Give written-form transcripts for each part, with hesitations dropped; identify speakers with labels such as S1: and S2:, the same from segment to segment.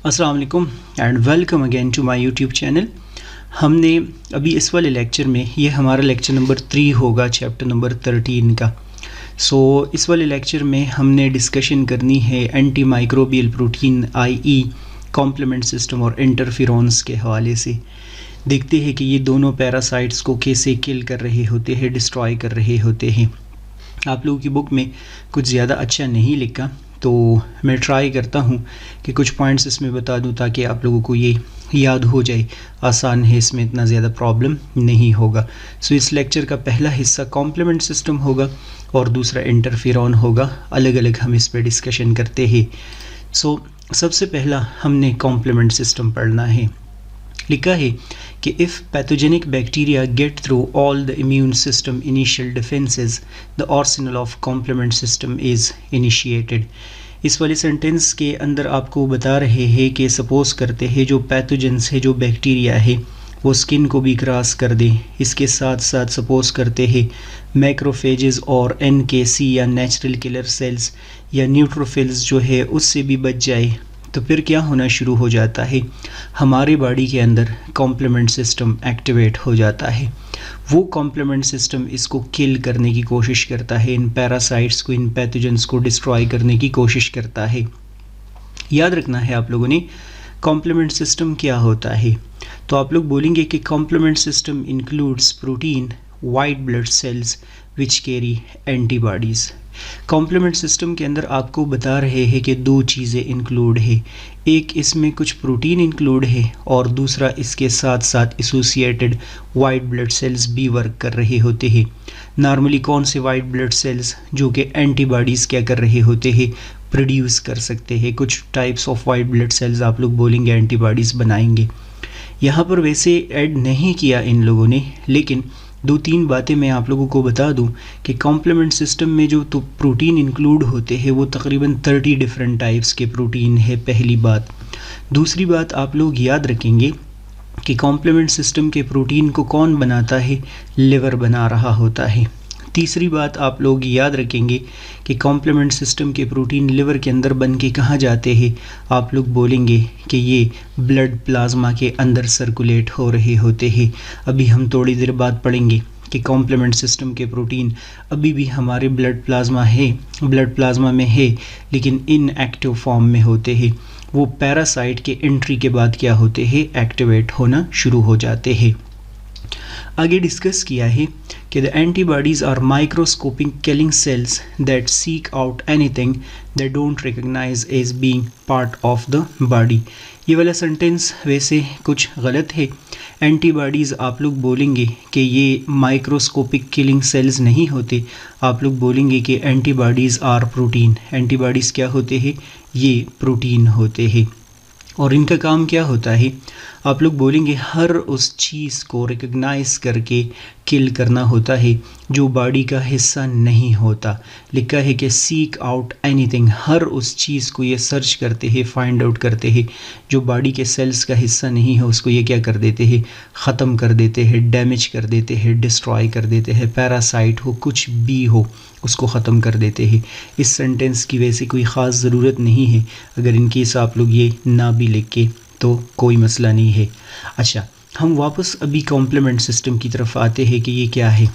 S1: अस्सलाम वालेकुम and welcome again to my YouTube channel. हमने अभी इस वाले लेक्चर में, ये हमारा लेक्चर नंबर 3 होगा चैप्टर नंबर 13 का। इस वाले लेक्चर में हमने डिस्कशन करनी है anti microbial protein i.e.. Complement system और इंटरफेरॉन्स के हवाले से। देखते हैं कि ये दोनों पैरासाइट्स को कैसे किल कर रहे होते हैं, डिस्ट्रॉय कर रहे होते हैं। आप लोगों की बुक में कुछ ज़्यादा अच्छा नहीं लिखा, तो मैं ट्राई करता हूँ कि कुछ पॉइंट्स इसमें बता दूँ ताकि आप लोगों को ये याद हो जाए। आसान है, इसमें इतना ज़्यादा प्रॉब्लम नहीं होगा। इस लेक्चर का पहला हिस्सा कॉम्प्लीमेंट सिस्टम होगा और दूसरा इंटरफेरॉन होगा। अलग अलग हम इस पर डिस्कशन करते हैं। सबसे पहला हमने कॉम्प्लीमेंट सिस्टम पढ़ना है। लिखा है कि if pathogenic bacteria get through all the immune system initial defences, the arsenal of complement system is initiated. इस वाले सेंटेंस के अंदर आपको बता रहे हैं कि सपोज़ करते हैं जो पैथोजेंस है, जो बैक्टीरिया है, वो स्किन को भी क्रॉस कर दे। इसके साथ साथ सपोज़ करते हैं मैक्रोफेजेस और NKC या नेचुरल किलर सेल्स या न्यूट्रोफिल्स जो है उससे भी बच जाए, तो फिर क्या होना शुरू हो जाता है, हमारे बॉडी के अंदर कॉम्प्लीमेंट सिस्टम एक्टिवेट हो जाता है। वो कॉम्प्लीमेंट सिस्टम इसको किल करने की कोशिश करता है, इन पैरासाइट्स को, इन पैथोजेंस को डिस्ट्रॉय करने की कोशिश करता है। याद रखना है आप लोगों ने कॉम्प्लीमेंट सिस्टम क्या होता है। तो आप लोग बोलेंगे कि complement system includes protein, white blood cells which carry antibodies. Complement system के अंदर आपको बता रहे हैं कि दो चीज़ें इंक्लूड है। एक इसमें कुछ प्रोटीन इंक्लूड है और दूसरा इसके साथ साथ एसोसिएटेड वाइट ब्लड सेल्स भी वर्क कर रहे होते हैं। नॉर्मली कौन से वाइट ब्लड सेल्स, जो कि एंटीबॉडीज़ क्या कर रहे होते हैं, प्रोड्यूस कर सकते हैं। कुछ types of white blood sales आप लोग बोलेंगे एंटीबॉडीज़ बनाएंगे। यहाँ पर वैसे ऐड नहीं किया इन लोगों ने, लेकिन दो तीन बातें मैं आप लोगों को बता दूं कि कॉम्प्लीमेंट सिस्टम में जो तो प्रोटीन इंक्लूड होते हैं वो तकरीबन 30 डिफरेंट टाइप्स के प्रोटीन है, पहली बात। दूसरी बात आप लोग याद रखेंगे कि कॉम्प्लीमेंट सिस्टम के प्रोटीन को कौन बनाता है, लिवर बना रहा होता है। तीसरी बात आप लोग याद रखेंगे कि कॉम्प्लीमेंट सिस्टम के प्रोटीन लिवर के अंदर बन के कहाँ जाते हैं, आप लोग बोलेंगे कि ये ब्लड प्लाज्मा के अंदर सर्कुलेट हो रहे होते हैं। अभी हम थोड़ी देर बाद पढ़ेंगे कि कॉम्प्लीमेंट सिस्टम के प्रोटीन अभी भी हमारे ब्लड प्लाज्मा में है, लेकिन इनएक्टिव फॉर्म में होते हैं। वो पैरासाइट के एंट्री के बाद क्या होते हैं, एक्टिवेट होना शुरू हो जाते हैं। आगे डिस्कस किया है कि the antibodies are microscopic killing cells that seek out anything that don't recognise as being part of the body. ये वाला सेंटेंस वैसे कुछ गलत है। एंटीबॉडीज़ आप लोग बोलेंगे कि ये माइक्रोस्कोपिक किलिंग सेल्स नहीं होते, आप लोग बोलेंगे कि एंटीबॉडीज़ आर प्रोटीन। एंटीबॉडीज़ क्या होते हैं, ये प्रोटीन होते हैं। और इनका काम क्या होता है, आप लोग बोलेंगे हर उस चीज़ को रिकग्नाइज करके किल करना होता है जो बॉडी का हिस्सा नहीं होता। लिखा है कि सीक आउट एनीथिंग, हर उस चीज़ को ये सर्च करते हैं, फाइंड आउट करते हैं जो बॉडी के सेल्स का हिस्सा नहीं है, उसको ये क्या कर देते हैं, ख़त्म कर देते हैं, डैमेज कर देते हैं, डिस्ट्रॉय कर देते हैं। पैरासाइट हो, कुछ भी हो, उसको ख़त्म कर देते हैं। इस सेंटेंस की वैसे कोई ख़ास ज़रूरत नहीं है, अगर इनकेस आप लोग ये ना भी लिख के तो कोई मसला नहीं है। अच्छा, हम वापस अभी कॉम्प्लीमेंट सिस्टम की तरफ आते हैं कि ये क्या है।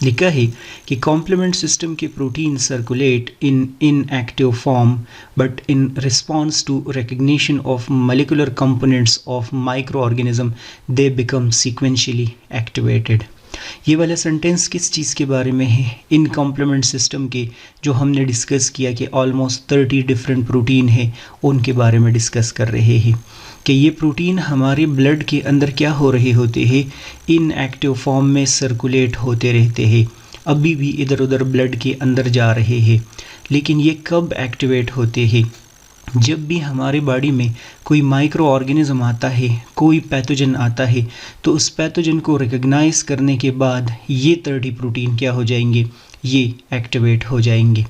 S1: लिखा है कि कॉम्प्लीमेंट सिस्टम के protein circulate in inactive form but in response to recognition of molecular components of micro organism they become sequentially activated. ये वाला सेंटेंस किस चीज़ के बारे में है, इन कॉम्प्लीमेंट सिस्टम के जो हमने डिस्कस किया कि ऑलमोस्ट 30 डिफरेंट प्रोटीन है, उनके बारे में डिस्कस कर रहे हैं कि ये प्रोटीन हमारे ब्लड के अंदर क्या हो रहे होते हैं, इनएक्टिव फॉर्म में सर्कुलेट होते रहते हैं, अभी भी इधर उधर ब्लड के अंदर जा रहे हैं। लेकिन ये कब एक्टिवेट होते हैं, जब भी हमारे बॉडी में कोई माइक्रो ऑर्गेनिज्म आता है, कोई पैथोजन आता है, तो उस पैथोजन को रिकग्नाइज करने के बाद ये 30 प्रोटीन क्या हो जाएंगे, ये एक्टिवेट हो जाएंगे।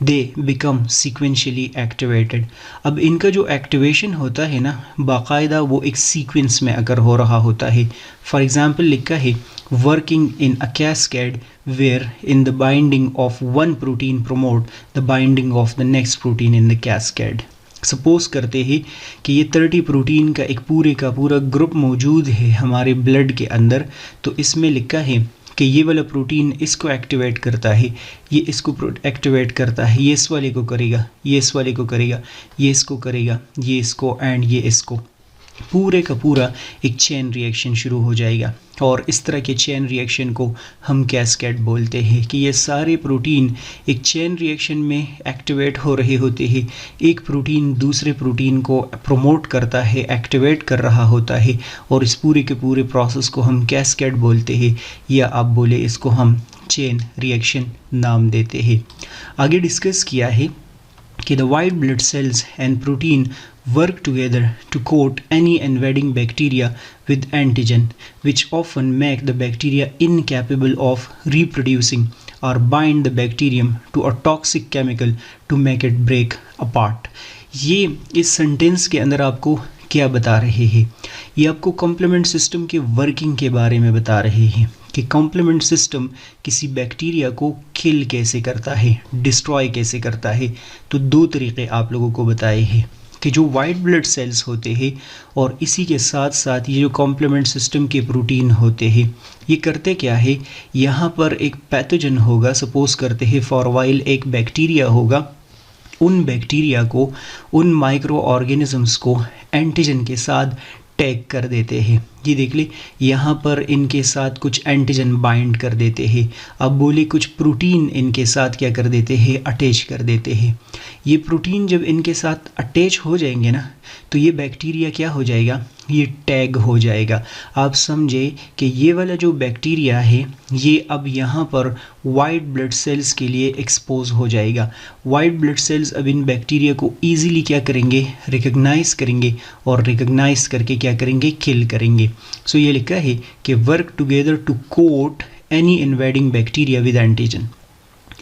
S1: दे बिकम सीक्वेंशियली एक्टिवेटेड। अब इनका जो एक्टिवेशन होता है ना, बाकायदा वो एक सीक्वेंस में अगर हो रहा होता है। फॉर एग्ज़ाम्पल लिखा है working in a cascade where in the binding of one protein promote the binding of the next protein in the cascade। Suppose करते हैं कि ये 30 प्रोटीन का एक पूरे का पूरा ग्रुप मौजूद है हमारे ब्लड के अंदर, तो इसमें लिखा है कि ये वाला प्रोटीन इसको एक्टिवेट करता है, ये इसको एक्टिवेट करता है, ये इस वाले को करेगा, ये इस वाले को करेगा, ये इसको करेगा, ये इसको एंड ये इसको, पूरे का पूरा एक चेन रिएक्शन शुरू हो जाएगा। और इस तरह के चेन रिएक्शन को हम कैस्केड बोलते हैं कि ये सारे प्रोटीन एक चेन रिएक्शन में एक्टिवेट हो रहे होते हैं। एक प्रोटीन दूसरे प्रोटीन को प्रमोट करता है, एक्टिवेट कर रहा होता है, और इस पूरे के पूरे प्रोसेस को हम कैस्केड बोलते हैं, या आप बोले इसको हम चेन रिएक्शन नाम देते हैं। आगे डिस्कस किया है कि the white blood cells and protein work together to coat any invading bacteria with antigen, which often make the bacteria incapable of reproducing or bind the bacterium to a toxic chemical to make it break apart। ये इस sentence के अंदर आपको क्या बता रहे हैं? ये आपको कॉम्प्लीमेंट सिस्टम के वर्किंग के बारे में बता रहे हैं कि कॉम्प्लीमेंट सिस्टम किसी बैक्टीरिया को किल कैसे करता है, डिस्ट्रॉय कैसे करता है। तो दो तरीक़े आप लोगों को बताए हैं कि जो वाइट ब्लड सेल्स होते हैं और इसी के साथ साथ ये जो कॉम्प्लीमेंट सिस्टम के प्रोटीन होते हैं, ये करते क्या है, यहाँ पर एक पैथोजन होगा, सपोज करते हैं फॉर वाइल एक बैक्टीरिया होगा, उन बैक्टीरिया को, उन माइक्रो ऑर्गेनिजम्स को एंटीजन के साथ टैग कर देते हैं। ये देख ले, यहाँ पर इनके साथ कुछ एंटीजन बाइंड कर देते हैं। अब बोले कुछ प्रोटीन इनके साथ क्या कर देते हैं, अटैच कर देते हैं। ये प्रोटीन जब इनके साथ अटैच हो जाएंगे ना, तो ये बैक्टीरिया क्या हो जाएगा, ये टैग हो जाएगा। आप समझे कि ये वाला जो बैक्टीरिया है ये अब यहाँ पर वाइट ब्लड सेल्स के लिए एक्सपोज हो जाएगा। वाइट ब्लड सेल्स अब इन बैक्टीरिया को ईजिली क्या करेंगे, रिकग्नाइज करेंगे, और रिकग्नाइज करके क्या करेंगे, किल करेंगे। सो ये लिखा है कि work together to coat any invading bacteria with antigen.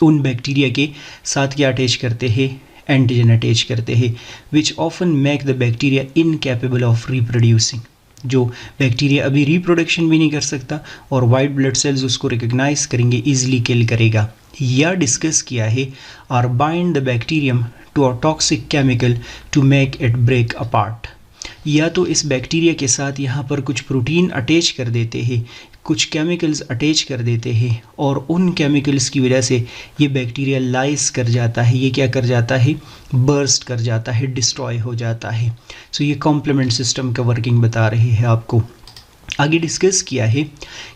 S1: उन बैक्टीरिया के साथ क्या अटैच करते हैं, एंटीजन अटैच करते हैं, which often make the bacteria incapable of reproducing. जो बैक्टीरिया अभी रिप्रोडक्शन भी नहीं कर सकता और वाइट ब्लड सेल्स उसको रिकग्नाइज करेंगे, ईजिली किल करेगा। या डिस्कस किया है और bind the bacterium to a toxic chemical to make it break apart. या तो इस बैक्टीरिया के साथ यहाँ पर कुछ प्रोटीन अटैच कर देते हैं, कुछ केमिकल्स अटैच कर देते हैं, और उन केमिकल्स की वजह से ये बैक्टीरिया लाइस कर जाता है, ये क्या कर जाता है, बर्स्ट कर जाता है, डिस्ट्रॉय हो जाता है। सो ये कॉम्प्लीमेंट सिस्टम का वर्किंग बता रहे हैं आपको। आगे डिस्कस किया है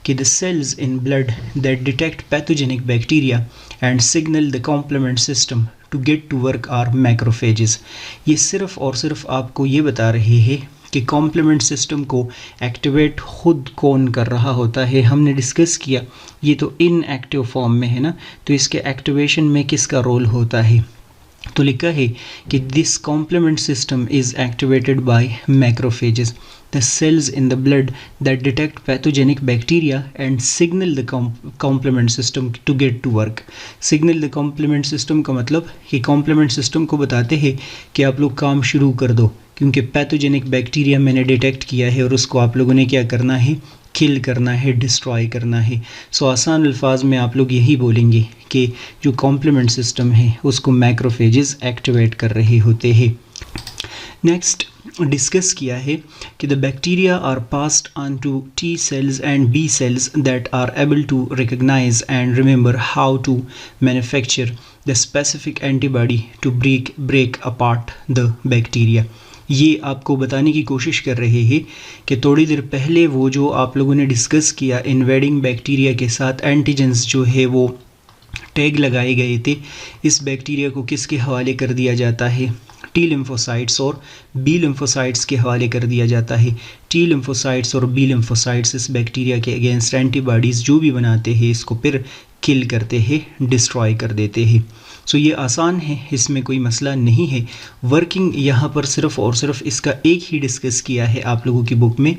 S1: कि the cells in blood that detect pathogenic bacteria and signal the complement system to get to work or macrophages. ये सिर्फ और सिर्फ आपको ये बता रहे हैं कि कॉम्प्लीमेंट सिस्टम को एक्टिवेट खुद कौन कर रहा होता है। हमने डिस्कस किया ये तो इनएक्टिव फॉर्म में है ना, तो इसके एक्टिवेशन में किसका रोल होता है। तो लिखा है कि this complement system is activated by macrophages, the cells in the blood that detect pathogenic bacteria and signal the complement system to get to work। signal the complement system का मतलब कि complement system को बताते हैं कि आप लोग काम शुरू कर दो, क्योंकि पैथोजेनिक बैक्टीरिया मैंने डिटेक्ट किया है और उसको आप लोगों ने क्या करना है, किल करना है, डिस्ट्रॉय करना है। सो आसान अल्फाज में आप लोग यही बोलेंगे कि जो कॉम्प्लीमेंट सिस्टम है उसको मैक्रोफेजेस एक्टिवेट कर रहे होते हैं। नेक्स्ट डिस्कस किया है कि the bacteria are passed on to T cells and B cells that are able to recognise and remember how to manufacture the specific antibody to break apart the bacteria. ये आपको बताने की कोशिश कर रहे हैं कि थोड़ी देर पहले वो जो आप लोगों ने डिस्कस किया इन्वेडिंग बैक्टीरिया के साथ एंटीजेंस जो है वो टैग लगाए गए थे, इस बैक्टीरिया को किसके हवाले कर दिया जाता है, टी लिम्फोसाइट्स और बी लिम्फोसाइट्स के हवाले कर दिया जाता है। टी लिम्फोसाइट्स और बी लिम्फोसाइट्स इस बैक्टीरिया के अगेंस्ट एंटीबॉडीज़ जो भी बनाते हैं इसको फिर किल करते हैं, डिस्ट्रॉय कर देते हैं। सो ये आसान है, इसमें कोई मसला नहीं है। वर्किंग यहाँ पर सिर्फ और सिर्फ इसका एक ही डिस्कस किया है आप लोगों की बुक में।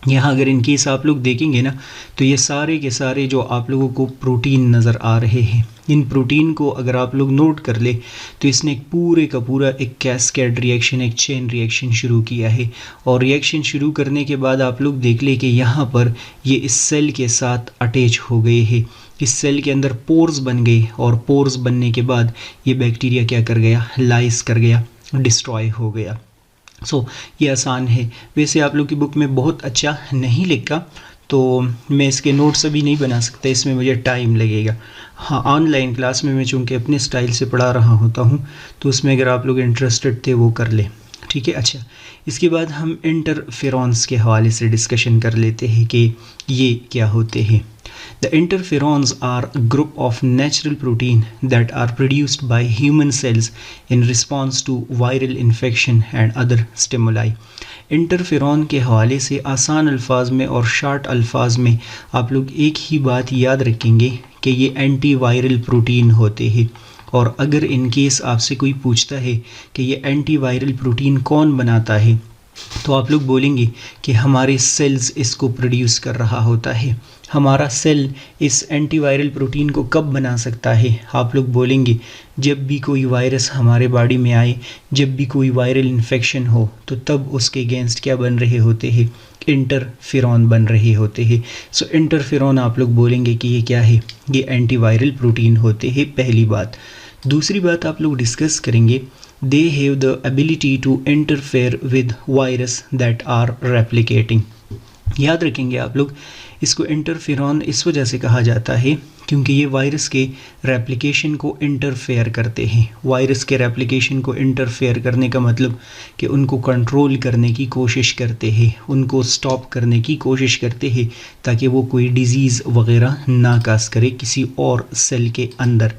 S1: यहाँ अगर इन केस आप लोग देखेंगे ना तो ये सारे के सारे जो आप लोगों को प्रोटीन नज़र आ रहे हैं, इन प्रोटीन को अगर आप लोग नोट कर ले तो इसने एक पूरे का पूरा एक कैस्केड रिएक्शन, एक चेन रिएक्शन शुरू किया है। और रिएक्शन शुरू करने के बाद आप लोग देख ले कि यहाँ पर ये इस सेल के साथ अटैच हो गए हैं, इस सेल के अंदर पोर्स बन गए, और पोर्स बनने के बाद ये बैक्टीरिया क्या कर गया, लाइस कर गया। डिस्ट्रॉय हो गया। सो ये आसान है। वैसे आप लोग की बुक में बहुत अच्छा नहीं लिखा, तो मैं इसके नोट्स अभी नहीं बना सकता, इसमें मुझे टाइम लगेगा। हाँ, ऑनलाइन क्लास में मैं चूँकि अपने स्टाइल से पढ़ा रहा होता हूँ, तो उसमें अगर आप लोग इंटरेस्टेड थे वो कर ले, ठीक है। अच्छा, इसके बाद हम इंटरफेरॉन्स के हवाले से डिस्कशन कर लेते हैं कि ये क्या होते हैं। The interferons are a group of natural protein that are produced by human cells in response to viral infection and other stimuli. Interferon के हवाले से आसान अल्फाज में और शार्ट अल्फाज में आप लोग एक ही बात याद रखेंगे कि ये एंटी वायरल प्रोटीन होते हैं। और अगर इन केस आपसे कोई पूछता है कि ये एंटी वायरल प्रोटीन कौन बनाता है, तो आप लोग बोलेंगे कि हमारे सेल्स इसको प्रोड्यूस कर रहा होता है। हमारा सेल इस एंटीवायरल प्रोटीन को कब बना सकता है? आप लोग बोलेंगे जब भी कोई वायरस हमारे बॉडी में आए, जब भी कोई वायरल इन्फेक्शन हो, तो तब उसके अगेंस्ट क्या बन रहे होते हैं? इंटरफेरॉन बन रहे होते हैं। सो इंटरफेरॉन आप लोग बोलेंगे कि ये क्या है? ये एंटीवायरल प्रोटीन होते हैं, पहली बात। दूसरी बात आप लोग डिस्कस करेंगे, they have the ability to interfere with virus that are replicating। याद रखेंगे आप लोग, इसको इंटरफेरॉन इस वजह से कहा जाता है क्योंकि ये वायरस के रेप्लिकेशन को इंटरफेयर करते हैं। वायरस के रेप्लिकेशन को इंटरफेयर करने का मतलब कि उनको कंट्रोल करने की कोशिश करते हैं, उनको स्टॉप करने की कोशिश करते हैं ताकि वो कोई डिजीज़ वगैरह ना काज करे किसी और सेल के अंदर।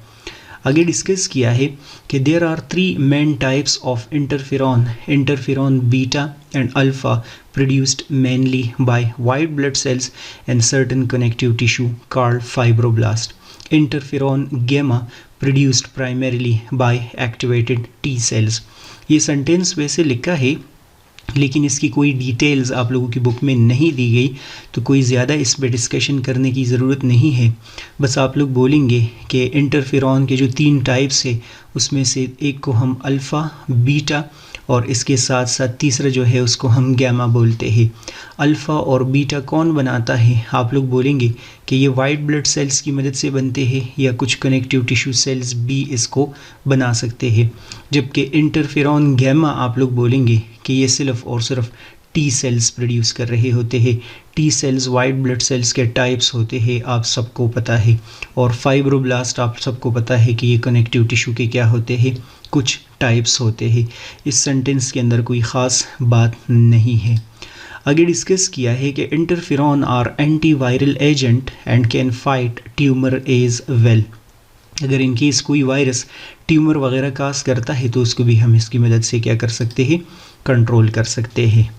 S1: आगे डिस्कस किया है कि there are 3 main types of interferon beta and alpha produced mainly by white blood cells and certain connective tissue called fibroblast. Interferon gamma produced primarily by activated T cells। ये sentence वैसे लिखा है लेकिन इसकी कोई डिटेल्स आप लोगों की बुक में नहीं दी गई, तो कोई ज़्यादा इस पर डिस्कशन करने की ज़रूरत नहीं है। बस आप लोग बोलेंगे कि इंटरफेरॉन के जो 3 टाइप्स है उसमें से एक को हम अल्फ़ा, बीटा और इसके साथ साथ तीसरा जो है उसको हम गैमा बोलते हैं। अल्फ़ा और बीटा कौन बनाता है? आप लोग बोलेंगे कि ये वाइट ब्लड सेल्स की मदद से बनते हैं या कुछ कनेक्टिव टिश्यू सेल्स भी इसको बना सकते हैं। जबकि इंटरफेरॉन गैमा आप लोग बोलेंगे कि ये सिर्फ और सिर्फ टी सेल्स प्रोड्यूस कर रहे होते हैं। T cells white blood sales के टाइप्स होते हैं, आप सबको पता है। और फाइब्रोब्लास्ट आप सबको पता है कि ये कनेक्टिव टिश्यू के क्या होते हैं, कुछ टाइप्स होते हैं। इस सेंटेंस के अंदर कोई ख़ास बात नहीं है। आगे डिस्कस किया है कि interferon are anti viral agent and can fight tumour as well. अगर इन केस कोई वायरस ट्यूमर वगैरह काज करता है तो उसको भी हम इसकी मदद से क्या कर सकते हैं? कंट्रोल कर सकते हैं।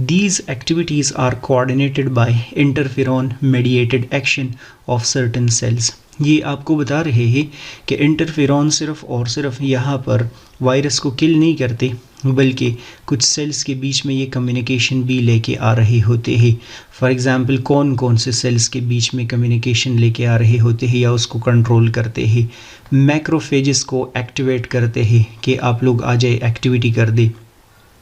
S1: These activities are coordinated by interferon mediated action of certain cells। ये आपको बता रहे हैं कि इंटरफेरॉन सिर्फ और सिर्फ यहाँ पर वायरस को किल नहीं करते बल्कि कुछ सेल्स के बीच में ये कम्युनिकेशन भी लेके आ रहे होते हैं। फॉर एग्ज़ाम्पल कौन कौन से सेल्स के बीच में कम्युनिकेशन लेके आ रहे होते हैं या उसको कंट्रोल करते हैं? मैक्रोफेजेस को एक्टिवेट करते हैं कि आप लोग आ जाए एक्टिविटी कर दे।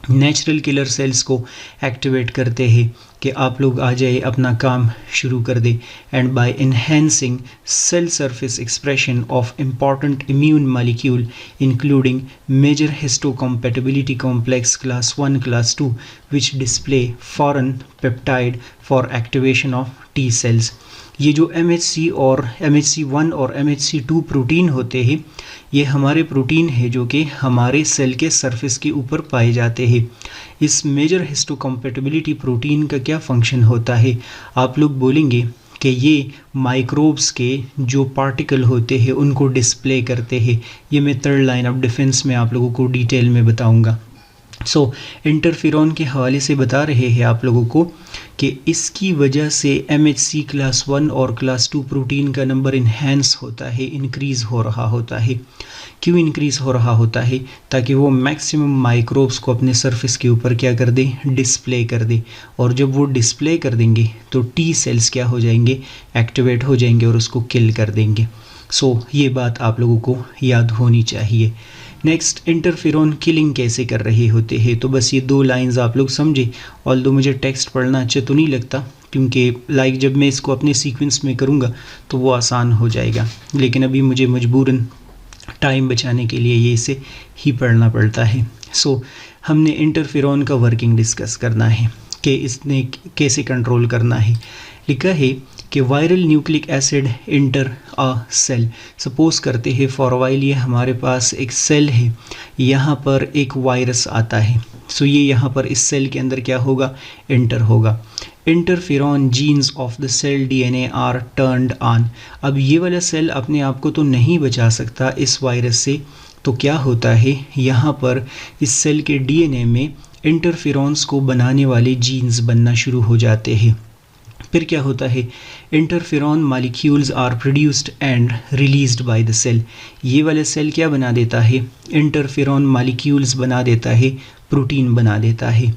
S1: नेचुरल किलर सेल्स को एक्टिवेट करते हैं कि आप लोग आ जाए अपना काम शुरू कर दे। And by enhancing cell surface expression of important immune molecule including major histocompatibility complex class 1 class 2 which display foreign peptide for activation of T cells. ये जो MHC और MHC1 और MHC2 प्रोटीन होते हैं, ये हमारे प्रोटीन है जो कि हमारे सेल के सरफेस के ऊपर पाए जाते हैं। इस मेजर हिस्टोकम्पैटिबिलिटी प्रोटीन का क्या फंक्शन होता है? आप लोग बोलेंगे कि ये माइक्रोब्स के जो पार्टिकल होते हैं उनको डिस्प्ले करते हैं। ये मैं 3rd लाइन ऑफ डिफेंस में आप लोगों को डिटेल में बताऊंगा। सो इंटरफेरॉन के हवाले से बता रहे हैं आप लोगों को कि इसकी वजह से MHC क्लास 1 और क्लास 2 प्रोटीन का नंबर इन्हेंस होता है, इंक्रीज़ हो रहा होता है। क्यों इंक्रीज़ हो रहा होता है? ताकि वो मैक्सिमम माइक्रोब्स को अपने सरफेस के ऊपर क्या कर दे? डिस्प्ले कर दे। और जब वो डिस्प्ले कर देंगे तो टी सेल्स क्या हो जाएंगे? एक्टिवेट हो जाएंगे और उसको किल कर देंगे। सो ये बात आप लोगों को याद होनी चाहिए। नेक्स्ट, इंटरफेरॉन किलिंग कैसे कर रहे होते हैं? तो बस ये 2 लाइंस आप लोग समझे। ऑल्दो मुझे टेक्स्ट पढ़ना अच्छा तो नहीं लगता क्योंकि जब मैं इसको अपने सीक्वेंस में करूँगा तो वो आसान हो जाएगा, लेकिन अभी मुझे मजबूरन टाइम बचाने के लिए ये इसे ही पढ़ना पड़ता है। सो हमने इंटरफेरॉन का वर्किंग डिस्कस करना है कि इसने कैसे कंट्रोल करना है। लिखा है कि वायरल न्यूक्लिक एसिड इंटर अ सेल। सपोज करते हैं फॉर वाइल ये हमारे पास एक सेल है, यहाँ पर एक वायरस आता है। सो ये यहाँ पर इस सेल के अंदर क्या होगा, इंटर होगा। Interferon genes of the cell DNA are turned on. अब ये वाला सेल अपने आप को तो नहीं बचा सकता इस वायरस से, तो क्या होता है यहाँ पर इस सेल के डीएनए में इंटरफेरॉन्स को बनाने वाले जीन्स बनना शुरू हो जाते हैं। फिर क्या होता है, interferon molecules are produced and released by the cell. ये वाला सेल क्या बना देता है, इंटरफेरॉन मॉलिक्यूल्स बना देता है, प्रोटीन बना देता है।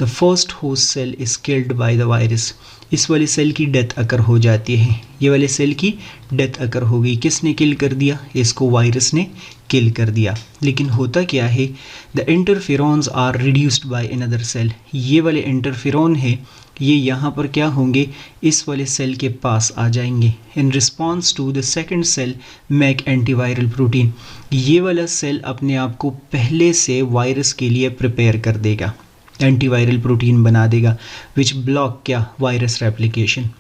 S1: The first host cell is killed by the virus. इस वाले सेल की डेथ अकर हो जाती है, ये वाले सेल की डेथ अकर हो गई। किसने किल कर दिया, इसको वायरस ने किल कर दिया। लेकिन होता क्या है, the interferons are reduced by another cell. ये वाले इंटरफेरॉन है, ये यहाँ पर क्या होंगे, इस वाले सेल के पास आ जाएंगे। In response to the second cell make antiviral protein. ये वाला सेल अपने आप को पहले से वायरस के लिए प्रिपेयर कर देगा, एंटीवायरल प्रोटीन बना देगा, विच ब्लॉक क्या, वायरस रेप्लिकेशन।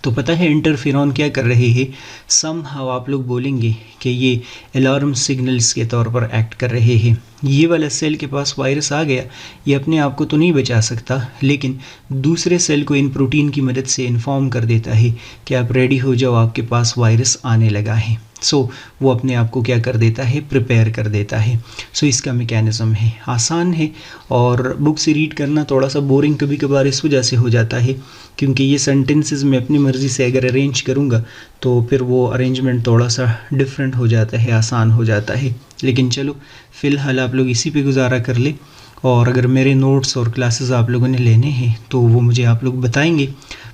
S1: तो पता है इंटरफेरॉन क्या कर रहे हैं, समहाउ आप लोग बोलेंगे कि ये अलार्म सिग्नल्स के तौर पर एक्ट कर रहे हैं। ये वाला सेल के पास वायरस आ गया, ये अपने आप को तो नहीं बचा सकता, लेकिन दूसरे सेल को इन प्रोटीन की मदद से इन्फॉर्म कर देता है कि आप रेडी हो जाओ, आपके पास वायरस आने लगा है। सो वो अपने आप को क्या कर देता है, प्रिपेयर कर देता है। सो इसका मैकेनिज़्म है, आसान है और बुक से रीड करना थोड़ा सा बोरिंग कभी कभार इस वजह से हो जाता है क्योंकि ये सेंटेंसेस मैं अपनी मर्ज़ी से अगर अरेंज करूँगा तो फिर वो अरेंजमेंट थोड़ा सा डिफरेंट हो जाता है, आसान हो जाता है। लेकिन चलो फ़िलहाल आप लोग इसी पे गुजारा कर ले, और अगर मेरे नोट्स और क्लासेस आप लोगों ने लेने हैं तो वो मुझे आप लोग बताएंगे।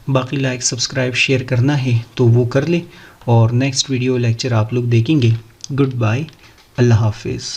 S1: बाकी लाइक सब्सक्राइब शेयर करना है तो वो कर ले, और नेक्स्ट वीडियो लेक्चर आप लोग देखेंगे। गुड बाय, अल्लाह हाफिज़।